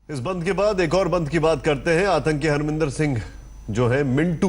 इस बंद के बाद एक और बंद की बात करते हैं। आतंकी हरमिंदर सिंह जो है मिंटू,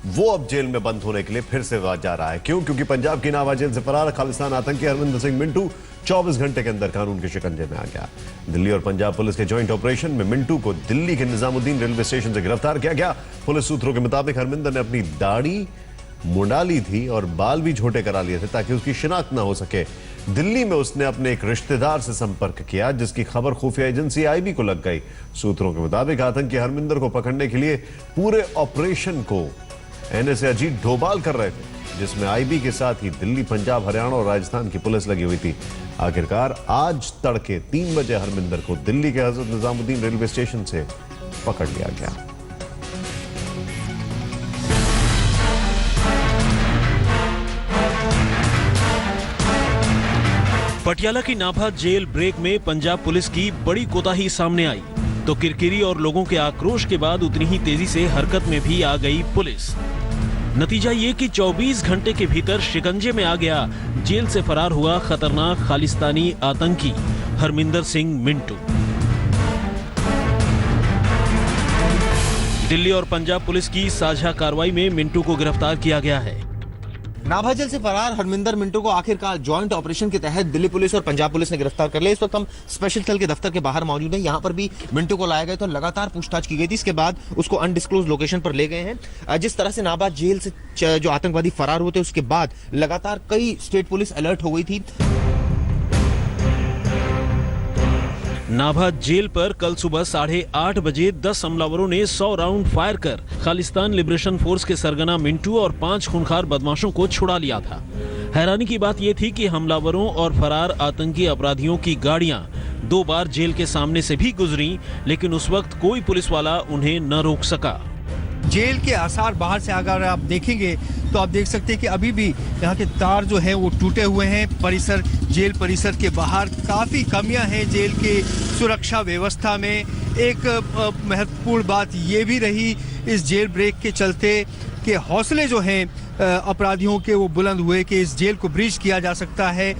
वो अब जेल में बंद होने के लिए फिर से जा रहा है। क्यों? क्योंकि पंजाब की नावा जेल से फरार खालिस्तान आतंकी हरमिंदर सिंह मिंटू 24 घंटे के अंदर कानून के शिकंजे में आ गया। दिल्ली और पंजाब पुलिस के जॉइंट ऑपरेशन में मिंटू को दिल्ली के निजामुद्दीन रेलवे स्टेशन से गिरफ्तार किया गया। पुलिस सूत्रों के मुताबिक हरमिंदर ने अपनी दाढ़ी मुंडा ली थी और बाल भी छोटे करा लिए थे ताकि उसकी शिनाख्त ना हो सके। दिल्ली में उसने अपने एक रिश्तेदार से संपर्क किया, जिसकी खबर खुफिया एजेंसी आईबी को लग गई। सूत्रों के मुताबिक आतंकी हरमिंदर को पकड़ने के लिए पूरे ऑपरेशन को एनएसए अजीत डोभाल कर रहे थे, जिसमें आईबी के साथ ही दिल्ली, पंजाब, हरियाणा और राजस्थान की पुलिस लगी हुई थी। आखिरकार आज तड़के 3 बजे हरमिंदर को दिल्ली के हजरत निजामुद्दीन रेलवे स्टेशन से पकड़ लिया गया। पटियाला की नाभा जेल ब्रेक में पंजाब पुलिस की बड़ी कोताही सामने आई तो किरकिरी और लोगों के आक्रोश के बाद उतनी ही तेजी से हरकत में भी आ गई पुलिस। नतीजा ये कि 24 घंटे के भीतर शिकंजे में आ गया जेल से फरार हुआ खतरनाक खालिस्तानी आतंकी हरमिंदर सिंह मिंटू। दिल्ली और पंजाब पुलिस की साझा कार्रवाई में मिंटू को गिरफ्तार किया गया है। नाभा जेल से फरार हरमिंदर मिंटू को आखिरकार जॉइंट ऑपरेशन के तहत दिल्ली पुलिस और पंजाब पुलिस ने गिरफ्तार कर लिया। इस वक्त हम स्पेशल सेल के दफ्तर के बाहर मौजूद हैं। यहाँ पर भी मिंटू को लाया गया तो लगातार पूछताछ की गई थी। इसके बाद उसको अनडिस्क्लोज लोकेशन पर ले गए हैं। जिस तरह से नाभा जेल से जो आतंकवादी फरार हुए थे उसके बाद लगातार कई स्टेट पुलिस अलर्ट हो गई थी। नाभा जेल पर कल सुबह 8:30 बजे 10 हमलावरों ने 100 राउंड फायर कर खालिस्तान लिबरेशन फोर्स के सरगना मिंटू और 5 खूंखार बदमाशों को छुड़ा लिया था। हैरानी की बात यह थी कि हमलावरों और फरार आतंकी अपराधियों की गाड़ियां 2 बार जेल के सामने से भी गुजरी, लेकिन उस वक्त कोई पुलिस वाला उन्हें न रोक सका। जेल के आसार बाहर से अगर आप देखेंगे तो आप देख सकते हैं कि अभी भी यहाँ के तार जो हैं वो टूटे हुए हैं। जेल परिसर के बाहर काफ़ी कमियां हैं जेल के सुरक्षा व्यवस्था में। एक महत्वपूर्ण बात ये भी रही इस जेल ब्रेक के चलते कि हौसले जो हैं अपराधियों के वो बुलंद हुए कि इस जेल को ब्रीच किया जा सकता है।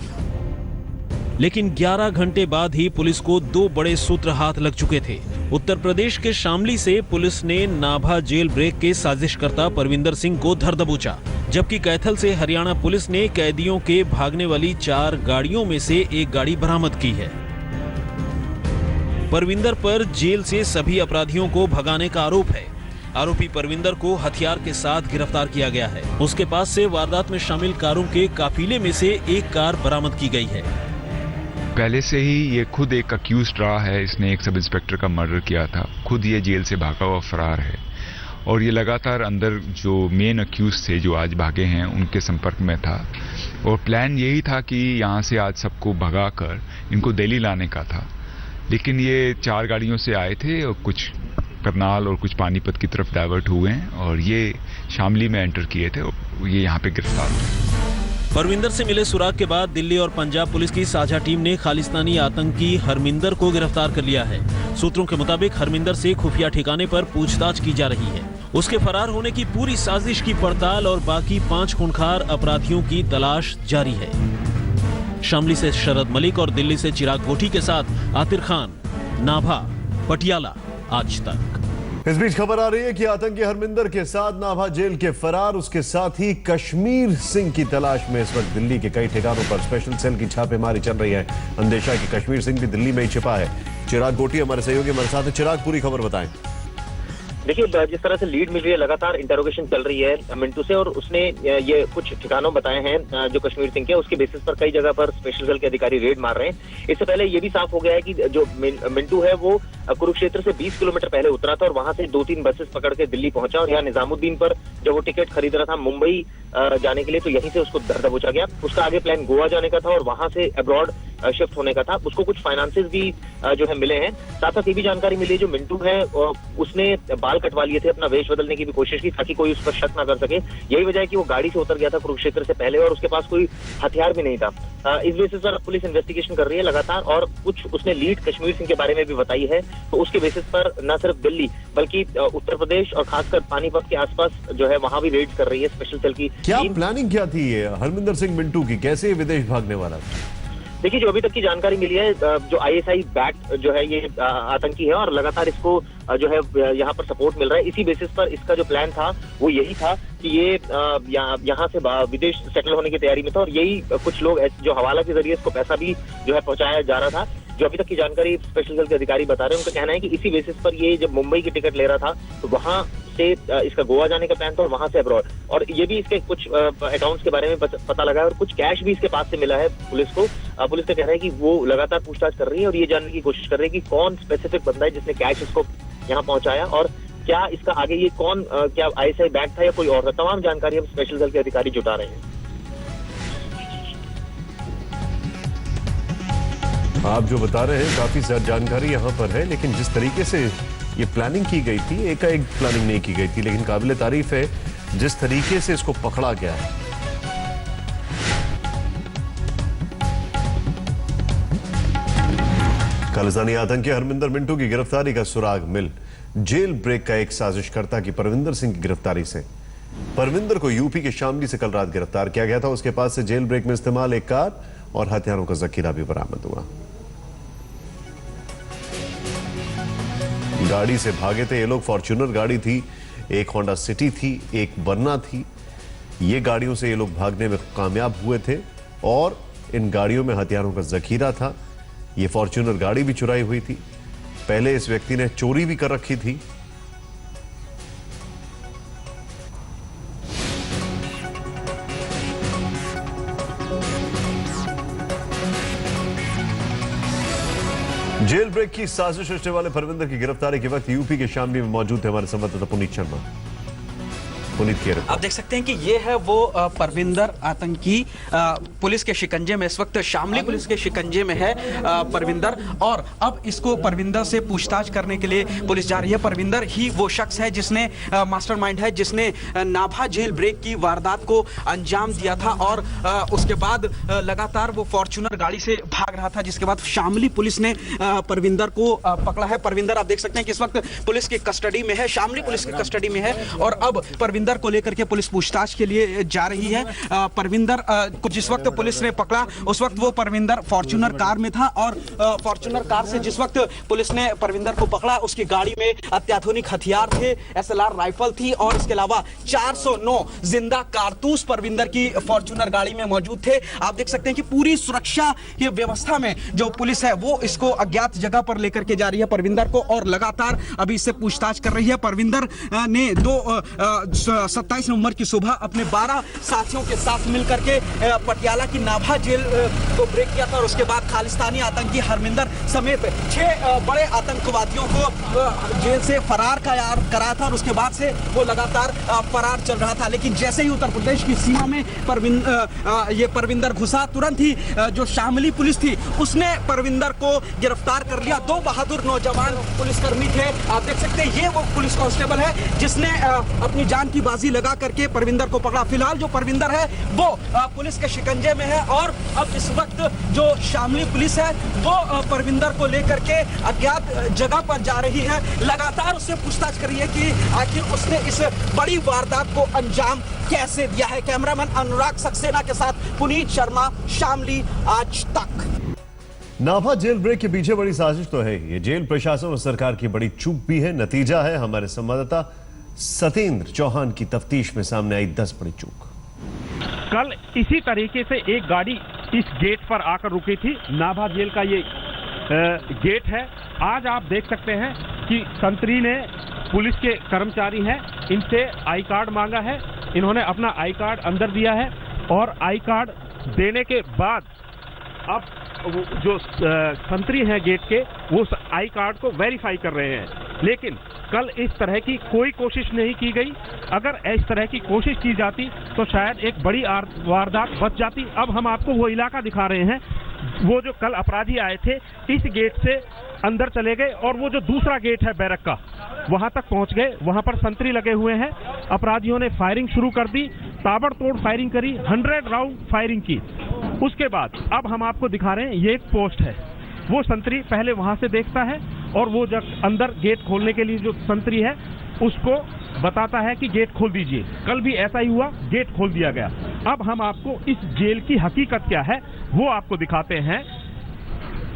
लेकिन 11 घंटे बाद ही पुलिस को 2 बड़े सूत्र हाथ लग चुके थे। उत्तर प्रदेश के शामली से पुलिस ने नाभा जेल ब्रेक के साजिशकर्ता परविंदर सिंह को धर दबोचा, जबकि कैथल से हरियाणा पुलिस ने कैदियों के भागने वाली 4 गाड़ियों में से एक गाड़ी बरामद की है। परविंदर पर जेल से सभी अपराधियों को भगाने का आरोप है। आरोपी परविंदर को हथियार के साथ गिरफ्तार किया गया है। उसके पास से वारदात में शामिल कारों के काफिले में से एक कार बरामद की गई है। पहले से ही ये खुद एक अक्यूज्ड रहा है। इसने एक सब इंस्पेक्टर का मर्डर किया था। खुद ये जेल से भागा हुआ फरार है और ये लगातार अंदर जो मेन अक्यूज थे जो आज भागे हैं उनके संपर्क में था और प्लान यही था कि यहाँ से आज सबको भगाकर इनको दिल्ली लाने का था। लेकिन ये 4 गाड़ियों से आए थे और कुछ करनाल और कुछ पानीपत की तरफ डाइवर्ट हुए हैं और ये शामली में एंटर किए थे और ये यहाँ पे गिरफ्तार हुए। परविंदर से मिले सुराग के बाद दिल्ली और पंजाब पुलिस की साझा टीम ने खालिस्तानी आतंकी हरमिंदर को गिरफ्तार कर लिया है। सूत्रों के मुताबिक हरमिंदर से खुफिया ठिकाने पर पूछताछ की जा रही है। उसके फरार होने की पूरी साजिश की पड़ताल और बाकी 5 खूंखार अपराधियों की तलाश जारी है। शामली से शरद मलिक और दिल्ली से चिराग गोठी के साथ आतिर खान, नाभा, पटियाला, आज तक। इस बीच खबर आ रही है कि आतंकी हरमिंदर के साथ नाभा जेल के फरार, उसके साथ ही कश्मीर सिंह की तलाश में इस वक्त दिल्ली के कई ठिकानों पर स्पेशल सेल की छापेमारी चल रही है। अंदेशा कि कश्मीर सिंह भी दिल्ली में ही छिपा है। चिराग गोटी हमारे सहयोगी हमारे साथ है। चिराग, पूरी खबर बताएं। देखिए, जिस तरह से लीड मिल रही है, लगातार इंटरोगेशन चल रही है मिंटू से और उसने ये कुछ ठिकानों बताए हैं जो कश्मीर सिंह के, उसके बेसिस पर कई जगह पर स्पेशल सेल के अधिकारी रेड मार रहे हैं। इससे पहले ये भी साफ हो गया है कि जो मिंटू है वो कुरुक्षेत्र से 20 किलोमीटर पहले उतरा था और वहां से 2-3 बसेस पकड़ के दिल्ली पहुंचा और यहाँ निजामुद्दीन पर जब वो टिकट खरीद रहा था मुंबई जाने के लिए तो यहीं से उसको धर दबोचा गया। उसका आगे प्लान गोवा जाने का था और वहां से अब्रॉड शिफ्ट होने का था। उसको कुछ फाइनेंसेस भी जो है मिले हैं। साथ साथ ये भी जानकारी मिली है जो मिंटू है उसने बाल कटवा लिए थे, अपना वेश बदलने की भी कोशिश की ताकि कोई उस पर शक ना कर सके। यही वजह है कि वो गाड़ी से उतर गया था कुरुक्षेत्र से पहले और उसके पास कोई हथियार भी नहीं था। इस बेसिस पर पुलिस इन्वेस्टिगेशन कर रही है लगातार और कुछ उसने लीड कश्मीर सिंह के बारे में भी बताई है। तो उसके बेसिस पर न सिर्फ दिल्ली बल्कि उत्तर प्रदेश और खासकर पानीपत के आसपास जो है वहां भी रेड कर रही है स्पेशल सेल की। क्या प्लानिंग क्या थी ये हरमिंदर सिंह मिंटू की? कैसे विदेश भागने वाला था? देखिए, जो अभी तक की जानकारी मिली है, जो आईएसआई बैक्ड जो है ये आतंकी है और लगातार इसको जो है यहाँ पर सपोर्ट मिल रहा है। इसी बेसिस पर इसका जो प्लान था वो यही था कि ये यहाँ से विदेश सेटल होने की तैयारी में था और यही कुछ लोग जो हवाला के जरिए इसको पैसा भी जो है पहुंचाया जा रहा था। जो अभी तक की जानकारी स्पेशल सेल के अधिकारी बता रहे हैं, उनका कहना है कि इसी बेसिस पर ये जब मुंबई की टिकट ले रहा था तो वहां से इसका गोवा जाने का प्लान था और वहां से अब्रॉड, और ये भी इसके कुछ अकाउंट्स के बारे में पता लगा है और कुछ कैश भी इसके पास से मिला है पुलिस को। पुलिस का कहना है कि वो लगातार पूछताछ कर रही है और ये जानने की कोशिश कर रही है कि कौन स्पेसिफिक बंदा है जिसने कैश इसको यहाँ पहुंचाया और क्या इसका आगे ये कौन क्या आईएसआई बैक था या कोई और था। तमाम जानकारी अब स्पेशल सेल के अधिकारी जुटा रहे हैं। आप जो बता रहे हैं काफी ज्यादा जानकारी यहाँ पर है, लेकिन जिस तरीके से ये प्लानिंग की गई थी, एकाएक प्लानिंग नहीं की गई थी, लेकिन काबिले तारीफ है जिस तरीके से इसको पकड़ा गया है। खालिस्तानी आतंकी हरमिंदर मिंटू की गिरफ्तारी का सुराग मिल जेल ब्रेक का एक साजिशकर्ता की परविंदर सिंह की गिरफ्तारी से। परविंदर को यूपी के शामली से कल रात गिरफ्तार किया गया था। उसके पास से जेल ब्रेक में इस्तेमाल एक कार और हथियारों का जखीरा भी बरामद हुआ। गाड़ी से भागे थे ये लोग। फॉर्च्यूनर गाड़ी थी, एक होंडा सिटी थी, एक वर्ना थी। ये गाड़ियों से ये लोग भागने में कामयाब हुए थे और इन गाड़ियों में हथियारों का जखीरा था। ये फॉर्च्यूनर गाड़ी भी चुराई हुई थी। पहले इस व्यक्ति ने चोरी भी कर रखी थी। जेल ब्रेक की साजिश रचने वाले परविंदर की गिरफ्तारी के वक्त यूपी के शामली में मौजूद थे हमारे संवाददाता पुनीत शर्मा। पुनीत की आप देख सकते हैं कि ये है वो परविंदर आतंकी पुलिस के शिकंजे में, इस वक्त शामली पुलिस के शिकंजे में है परविंदर, और अब इसको परविंदर से पूछताछ करने के लिए पुलिस जा रही है। परविंदर ही वो शख्स है जिसने मास्टरमाइंड है, जिसने नाभा जेल ब्रेक की वारदात को अंजाम दिया था और उसके बाद लगातार वो फॉर्च्यूनर गाड़ी से भाग रहा था, जिसके बाद शामली पुलिस ने परविंदर को पकड़ा है। परविंदर आप देख सकते हैं कि इस वक्त पुलिस की कस्टडी में है, शामली पुलिस की कस्टडी में है और अब परविंदर को लेकर के पुलिस पूछताछ के लिए जा रही है। परविंदर को जिस वक्त पुलिस ने पकड़ा उस वक्त वो परविंदर फॉर्च्यूनर कार में था और फॉर्च्यूनर कार से जिस वक्त पुलिस ने परविंदर को पकड़ा उसकी गाड़ी में अत्याधुनिक हथियार थे, एसएलआर राइफल थी और इसके अलावा 409 जिंदा कारतूस परविंदर की फॉर्च्यूनर गाड़ी में मौजूद थे। आप देख सकते हैं कि पूरी सुरक्षा की व्यवस्था में जो पुलिस है वो इसको अज्ञात जगह पर लेकर के जा रही है परविंदर को और लगातार अभी इससे पूछताछ कर रही है। परविंदर ने 27 नवंबर की सुबह अपने 12 साथियों के साथ मिलकर के पटियाला की नाभा जेल को ब्रेक किया था और उसके बाद खालिस्तानी आतंकी हरमिंदर समेत 6 बड़े आतंकवादियों को जेल से फरार कराया था और उसके बाद से वो लगातार फरार चल रहा था। लेकिन जैसे ही उत्तर प्रदेश की सीमा में ये परविंदर घुसा, तुरंत ही जो शामली पुलिस थी उसने परविंदर को गिरफ्तार कर लिया। 2 बहादुर नौजवान पुलिसकर्मी थे। आप देख सकते हैं ये वो पुलिस कांस्टेबल है जिसने अपनी जान की बाजी लगा करके परविंदर को पकड़ा। फिलहाल जो परविंदर है वो पुलिस के शिकंजे में है और अब इस वक्त जो शामली पुलिस है वो परविंदर को लेकर के अज्ञात जगह पर जा रही है, लगातार उससे पूछताछ कर रही है कि आखिर उसने इस बड़ी वारदात को अंजाम कैसे दिया है। कैमरामैन अनुराग सक्सेना के साथ पुनीत शर्मा, शामली आज तक। नाभा जेल ब्रेक के पीछे बड़ी साजिश तो है। ये जेल प्रशासन और सरकार की बड़ी चूक भी है। नतीजा है हमारे संवाददाता सतेंद्र चौहान की तफ्तीश में सामने आई 10 बड़ी चूक। कल इसी तरीके से एक गाड़ी इस गेट पर आकर रुकी थी। नाभा जेल का ये गेट है। आज आप देख सकते हैं कि संतरी ने, पुलिस के कर्मचारी हैं, इनसे आई कार्ड मांगा है। इन्होंने अपना आई कार्ड अंदर दिया है और आई कार्ड देने के बाद अब जो संतरी हैं गेट के वो आई कार्ड को वेरीफाई कर रहे हैं। लेकिन कल इस तरह की कोई कोशिश नहीं की गई। अगर इस तरह की कोशिश की जाती तो शायद एक बड़ी वारदात बच जाती। अब हम आपको वो इलाका दिखा रहे हैं। वो जो कल अपराधी आए थे इस गेट से अंदर चले गए और वो जो दूसरा गेट है बैरक का वहां तक पहुंच गए। वहां पर संतरी लगे हुए हैं। अपराधियों ने फायरिंग शुरू कर दी, ताबड़तोड़ फायरिंग करी, 100 राउंड फायरिंग की। उसके बाद अब हम आपको दिखा रहे हैं ये एक पोस्ट है। वो संतरी पहले वहां से देखता है और वो जब अंदर गेट खोलने के लिए जो संतरी है उसको बताता है कि गेट खोल दीजिए। कल भी ऐसा ही हुआ, गेट खोल दिया गया। अब हम आपको इस जेल की हकीकत क्या है वो आपको दिखाते हैं।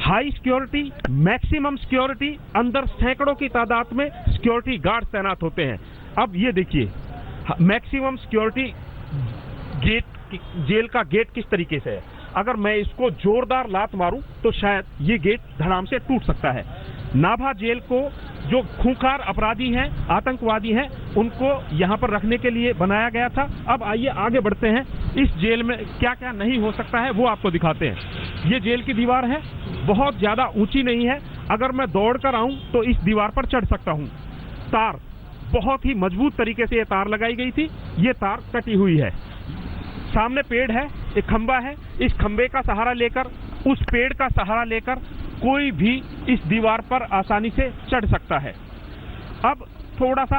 हाई सिक्योरिटी, मैक्सिमम सिक्योरिटी, अंदर सैकड़ों की तादाद में सिक्योरिटी गार्ड तैनात होते हैं। अब ये देखिए मैक्सिमम सिक्योरिटी गेट, जेल का गेट किस तरीके से है। अगर मैं इसको जोरदार लात मारूं तो शायद ये गेट धड़ाम से टूट सकता है। नाभा जेल को जो खूंखार अपराधी हैं, आतंकवादी हैं, उनको यहां पर रखने के लिए बनाया गया था। अब आइए आगे बढ़ते हैं, इस जेल में क्या क्या नहीं हो सकता है वो आपको दिखाते हैं। ये जेल की दीवार है, बहुत ज्यादा ऊंची नहीं है। अगर मैं दौड़ कर आऊं तो इस दीवार पर चढ़ सकता हूं। तार बहुत ही मजबूत तरीके से ये तार लगाई गई थी, ये तार कटी हुई है। सामने पेड़ है, एक खंबा है, इस खंबे का सहारा लेकर, उस पेड़ का सहारा लेकर कोई भी इस दीवार पर आसानी से चढ़ सकता है। अब थोड़ा सा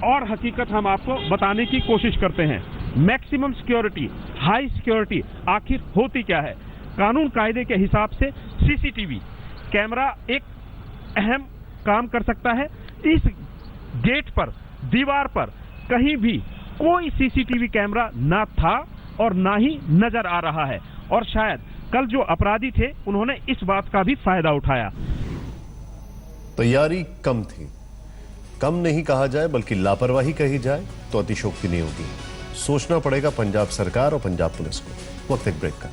और हकीकत हम आपको बताने की कोशिश करते हैं। मैक्सिमम सिक्योरिटी, हाई सिक्योरिटी आखिर होती क्या है। कानून कायदे के हिसाब से सीसीटीवी कैमरा एक अहम काम कर सकता है। इस गेट पर, दीवार पर कहीं भी कोई सीसीटीवी कैमरा ना था और ना ही नजर आ रहा है, और शायद कल जो अपराधी थे उन्होंने इस बात का भी फायदा उठाया। तैयारी कम थी, कम नहीं कहा जाए बल्कि लापरवाही कही जाए तो अतिशोक्ति नहीं होगी। सोचना पड़ेगा पंजाब सरकार और पंजाब पुलिस को। वक्त एक ब्रेक का।